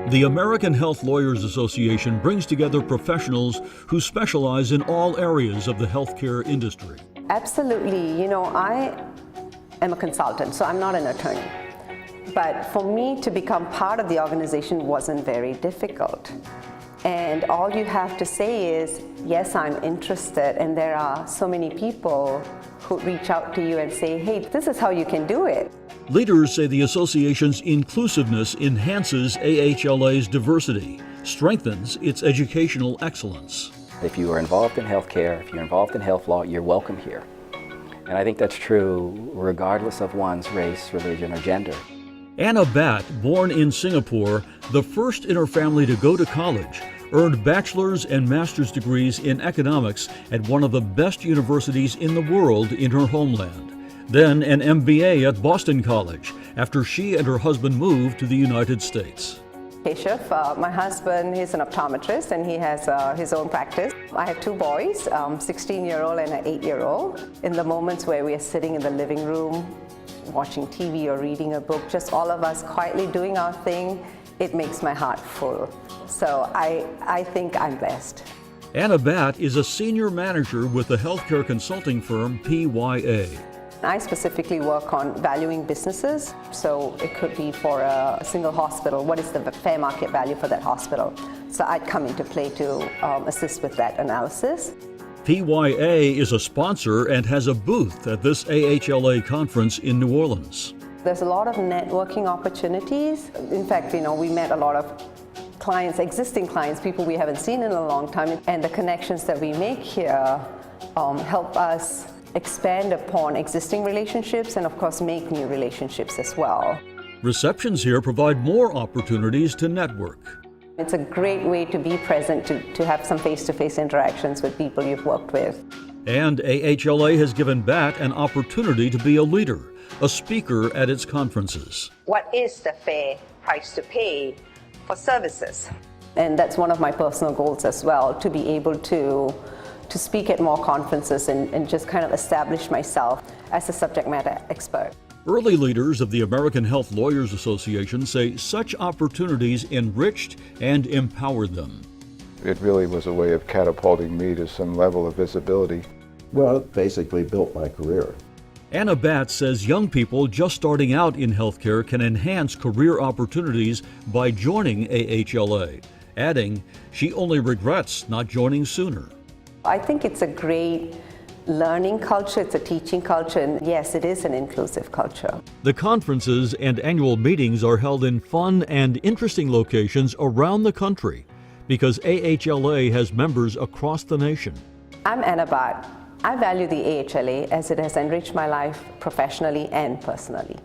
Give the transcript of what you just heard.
The American Health Lawyers Association brings together professionals who specialize in all areas of the healthcare industry. Absolutely. I am a consultant, so I'm not an attorney. But for me to become part of the organization wasn't very difficult. And all you have to say is, yes, I'm interested, and there are so many people who reach out to you and say, hey, this is how you can do it. Leaders say the association's inclusiveness enhances AHLA's diversity, strengthens its educational excellence. If you are involved in healthcare, if you're involved in health law, you're welcome here. And I think that's true regardless of one's race, religion, or gender. Anna Bhat, born in Singapore, the first in her family to go to college, earned bachelor's and master's degrees in economics at one of the best universities in the world in her homeland. Then an MBA at Boston College after she and her husband moved to the United States. Keshav, my husband, he's an optometrist and he has his own practice. I have two boys, 16-year-old and an 8-year-old. In the moments where we are sitting in the living room, watching TV or reading a book, just all of us quietly doing our thing, it makes my heart full. So I think I'm blessed. Anna Bhat is a senior manager with the healthcare consulting firm PYA. I specifically work on valuing businesses, so it could be for a single hospital, what is the fair market value for that hospital? So I'd come into play to assist with that analysis. PYA is a sponsor and has a booth at this AHLA conference in New Orleans. There's a lot of networking opportunities. In fact, we met a lot of clients, existing clients, people we haven't seen in a long time, and the connections that we make here help us expand upon existing relationships and of course make new relationships as well. Receptions here provide more opportunities to network. It's a great way to be present, to have some face-to-face interactions with people you've worked with. And AHLA has given Bhat an opportunity to be a leader, a speaker at its conferences. What is the fair price to pay for services? And that's one of my personal goals as well, to be able to speak at more conferences and just kind of establish myself as a subject matter expert. Early leaders of the American Health Lawyers Association say such opportunities enriched and empowered them. It really was a way of catapulting me to some level of visibility. Well, it basically built my career. Anna Bhat says young people just starting out in healthcare can enhance career opportunities by joining AHLA, adding she only regrets not joining sooner. I think it's a great learning culture, it's a teaching culture, and yes, it is an inclusive culture. The conferences and annual meetings are held in fun and interesting locations around the country because AHLA has members across the nation. I'm Anna Bhat. I value the AHLA as it has enriched my life professionally and personally.